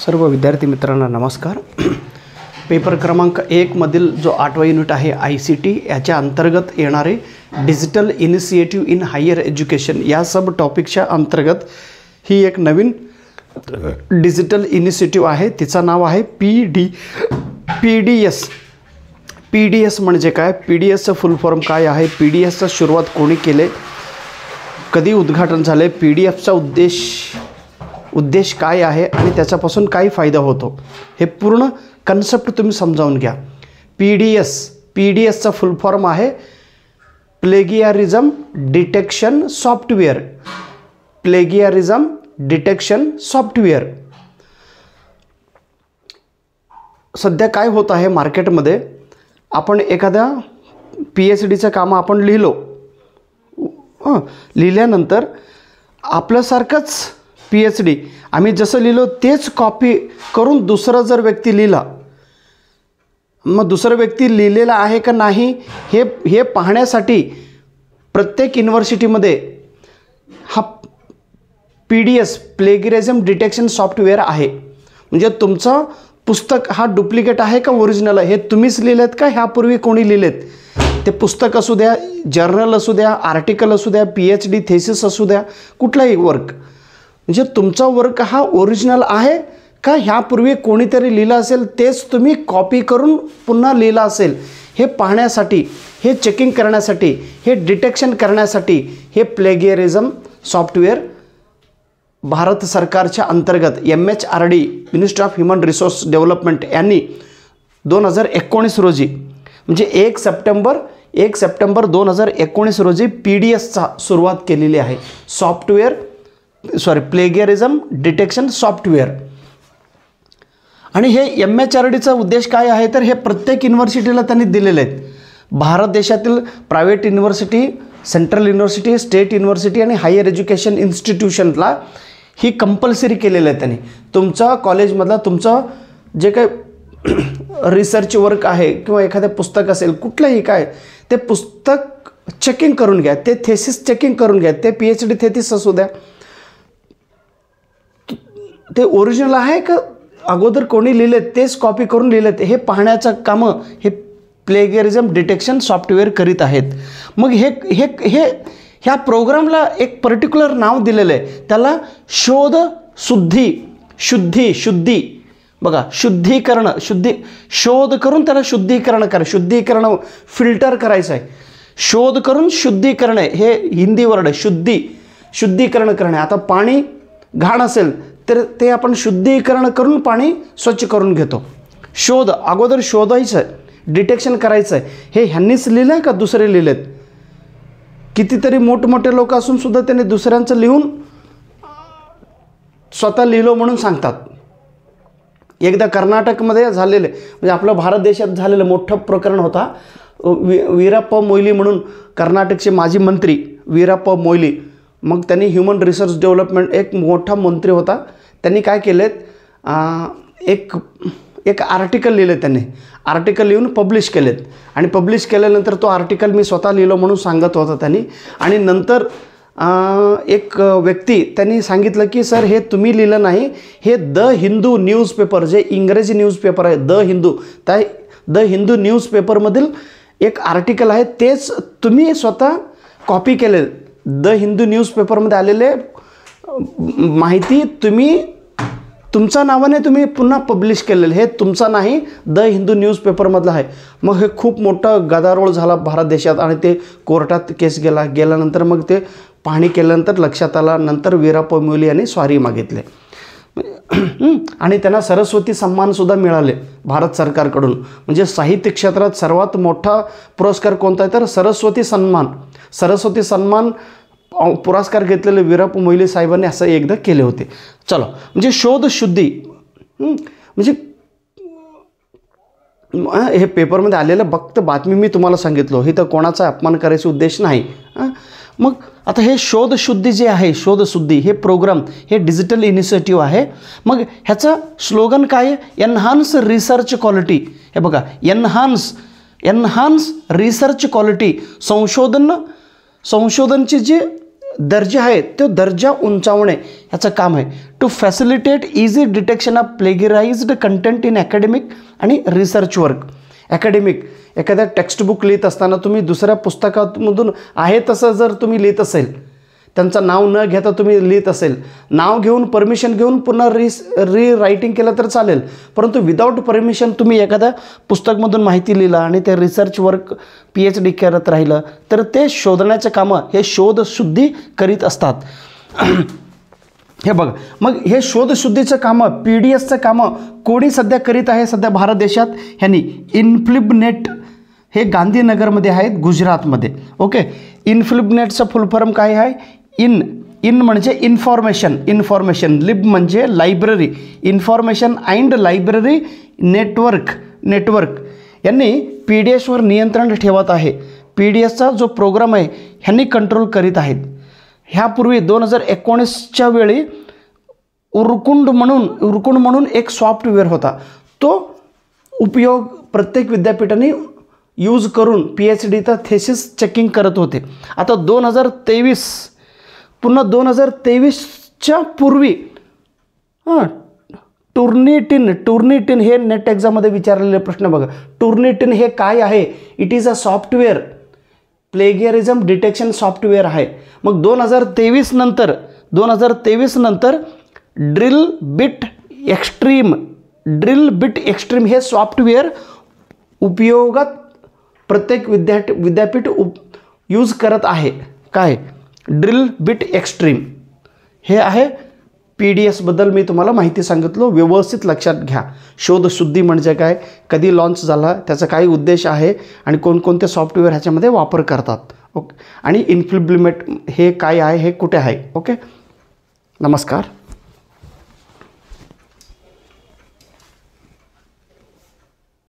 सर्व विद्यार्थी मित्रांना नमस्कार। पेपर क्रमांक 1 मधील जो 8वा युनिट आहे ICT याच्या अंतर्गत येणारे digital initiative in higher education या सब टॉपिकच्या अंतर्गत ही एक नवीन डिजिटल इनिशिएटिव्ह आहे। तिचं नाव आहे PDS। PDS म्हणजे काय? PDSचं फुल फॉर्म काय आहे? PDSचं सुरुवात कोणी केले, कधी उद्घाटन झाले, PDFचा उद्देश काय आहे आणि त्याच्यापासून काय फायदा होतो हे पूर्ण कन्सेप्ट तुम्ही समजावून घ्या। PDSचा फुल फॉर्म आहे plagiarism detection software. Plagiarism detection software. सध्या काय होत आहे मार्केटमध्ये, आपण एखाद्या PhDचं काम आपण लिहिल्यानंतर आपल्यासारखंच PhD आम्ही जसं लिहिलो तेच कॉपी करून दुसरा जर व्यक्ती लिहिला, मग दुसरा व्यक्ती लिहिलेला आहे का नाही हे पाहण्यासाठी प्रत्येक युनिव्हर्सिटीमध्ये हा PDS प्लेगियरिझम डिटेक्शन सॉफ्टवेअर आहे। म्हणजे तुमचं पुस्तक हा डुप्लिकेट आहे का ओरिजिनल आहे हे तुम्हीच लिहिलेत का ह्यापूर्वी कोणी लिहिलेत, ते पुस्तक असू द्या, जर्नल असू द्या, आर्टिकल असू द्या, PhD थेसिस असू द्या, कुठलाही वर्क, म्हणजे तुमचा वर्क हा ओरिजिनल आहे का ह्यापूर्वी कोणीतरी लिहिलं असेल तेच तुम्ही कॉपी करून पुन्हा लिहिलं असेल हे पाहण्यासाठी, हे चेकिंग करण्यासाठी, हे डिटेक्शन करण्यासाठी हे प्लेगियरिझम सॉफ्टवेअर भारत सरकारच्या अंतर्गत MHRD ministry of human resource development यांनी 2019 रोजी म्हणजे 1 सप्टेंबर 2019 रोजी PDSचा सुरुवात केलेली आहे। प्लेगियरिझम डिटेक्शन सॉफ्टवेअर। आणि हे MHRDचा उद्देश काय आहे तर हे प्रत्येक युनिव्हर्सिटीला त्यांनी दिलेले आहेत। भारत देशातील private university, central university, state university आणि हायर एज्युकेशन इन्स्टिट्यूशनला ही कंपल्सरी केलेलं आहे त्यांनी। तुमचा कॉलेजमधला तुमचं जे काही रिसर्च वर्क आहे किंवा एखादं पुस्तक असेल कुठलंही काय, ते पुस्तक चेकिंग करून घ्या, ते थेसिस चेकिंग करून घ्या, ते PhD थेसिस असू द्या, ते ओरिजिनल आहे का अगोदर कोणी लिहिलेत तेच कॉपी करून लिहिलेत हे पाहण्याचं कामं हे प्लेगियरिझम डिटेक्शन सॉफ्टवेअर करीत आहेत। मग ह्या प्रोग्रामला एक पर्टिक्युलर नाव दिलेलं आहे, त्याला शुद्धी बघा, शुद्धीकरण, शोध करून त्याला शुद्धीकरण करा, शुद्धीकरण फिल्टर करायचं आहे, शोध करून शुद्धीकरण आहे, हे हिंदी वर्ड आहे, शुद्धीकरण करणे। आता पाणी घाण असेल तर ते आपण शुद्धीकरण करून पाणी स्वच्छ करून घेतो। अगोदर शोधायचं आहे, डिटेक्शन करायचं आहे, हे ह्यांनीच लिहिलं आहे का दुसरे लिहिलेत? कितीतरी मोठमोठे लोक असून सुद्धा त्यांनी दुसऱ्यांचं लिहून स्वतः लिहिलो म्हणून सांगतात। एकदा कर्नाटकमध्ये झालेले, म्हणजे आपलं भारत देशात झालेलं मोठं प्रकरण होता। वीरप्पा मोइली म्हणून कर्नाटकचे माजी मंत्री वीरप्पा मोइली, मग त्यांनी ह्युमन रिसोर्स डेव्हलपमेंट एक मोठा मंत्री होता, त्यांनी काय केलेत, एक आर्टिकल लिहिले, त्यांनी आर्टिकल लिहून पब्लिश केलेत आणि पब्लिश केल्यानंतर तो आर्टिकल मी स्वतः लिहिलो म्हणून सांगत होता त्यांनी। आणि नंतर एक व्यक्ती त्यांनी सांगितलं की सर हे तुम्ही लिहिलं नाही, हे द हिंदू न्यूजपेपर जे इंग्रजी न्यूजपेपर आहे द हिंदू न्यूजपेपरमधील एक आर्टिकल आहे, तेच तुम्ही स्वतः कॉपी केले। द हिंदू न्यूजपेपरमध्ये आलेले माहिती तुमच्या नावाने तुम्ही पुन्हा पब्लिश केलेलं, हे तुमचा नाही, द हिंदू न्यूजपेपरमधलं आहे। मग हे खूप मोठा गदारोळ झाला भारत देशात आणि ते कोर्टात केस गेल्यानंतर मग ते पाहणी केल्यानंतर लक्षात आलं, नंतर वीरप्पा मोइली यांनी सॉरी मागितले आणि त्यांना सरस्वती सन्मानसुद्धा मिळाले भारत सरकारकडून। म्हणजे साहित्य क्षेत्रात सर्वात मोठा पुरस्कार कोणता आहे तर सरस्वती सन्मान पुरस्कार घेतलेले वीरप्पा मोइली साहेबांनी असं एकदा केले होते। चलो, म्हणजे शुद्धी म्हणजे हे पेपरमध्ये आलेलं फक्त बातमी मी तुम्हाला सांगितलो, हे तर कोणाचा अपमान करायचा उद्देश नाही। मग आता हे शुद्धी जे आहे, शुद्धी हे प्रोग्राम, हे डिजिटल इनिशिएटिव्ह आहे। मग ह्याचं स्लोगन काय आहे? Enhance research quality. हे बघा, एनहान्स रिसर्च क्वालिटी, संशोधनची जी दर्जा आहे तो दर्जा उंचावणे याचं काम आहे. To facilitate easy detection of plagiarised content in academic आणि रिसर्च वर्क. अकॅडमिक एखाद्या टेक्स्टबुक लिहित असताना तुम्ही दुसऱ्या पुस्तकामधून आहे तसं जर तुम्ही लिहित असेल, त्यांचं नाव न घेता तुम्ही लिहित असेल, नाव घेऊन परमिशन घेऊन पुन्हा रायटिंग केलं तर चालेल, परंतु विदाऊट परमिशन तुम्ही एखाद्या पुस्तकमधून माहिती लिहिला आणि ते रिसर्च वर्क PhD करत राहिलं तर ते शोधण्याचं कामं हे शोधशुद्धी करीत असतात. हे बघा, मग हे शोधशुद्धीचं कामं PDSचं कामं कोणी सध्या करीत आहे सध्या भारत देशात? ह्यांनी इन्फ्लिबनेट, हे गांधीनगरमध्ये आहेत गुजरातमध्ये. ओके, इन्फ्लिबनेटचं फुल फॉर्म काय आहे? इन म्हणजे इन्फॉर्मेशन, लिब म्हणजे library, information and library network यांनी PDSवर नियंत्रण ठेवत आहे. PDSचा जो प्रोग्राम आहे ह्यांनी कंट्रोल करीत आहेत. ह्यापूर्वी 2019च्या वेळी उरकुंड म्हणून एक सॉफ्टवेअर होता, तो उपयोग प्रत्येक विद्यापीठाने यूज करून PhDचा थेसिस चेकिंग करत होते. आता 2023च्या पूर्वी टुर्निटिन हे नेट एक्झाममध्ये विचारलेले प्रश्न बघा. टुर्निटिन हे काय आहे? It is a software, plagiarism detection software आहे. मग 2023 नंतर ड्रिल बिट एक्स्ट्रीम हे सॉफ्टवेअर उपयोगात प्रत्येक विद्यापीठ यूज करत आहे. काय? ड्रिल बिट एक्स्ट्रीम हे आहे. PDSबद्दल मी तुम्हाला माहिती सांगितलं, व्यवस्थित लक्षात घ्या. शोधशुद्धी म्हणजे काय, कधी लॉन्च झाला, त्याचा काय उद्देश आहे आणि कोणकोणते सॉफ्टवेअर ह्याच्यामध्ये वापर करतात. ओके, आणि इन्फ्लिबनेट हे काय आहे, हे कुठे आहे. ओके, नमस्कार.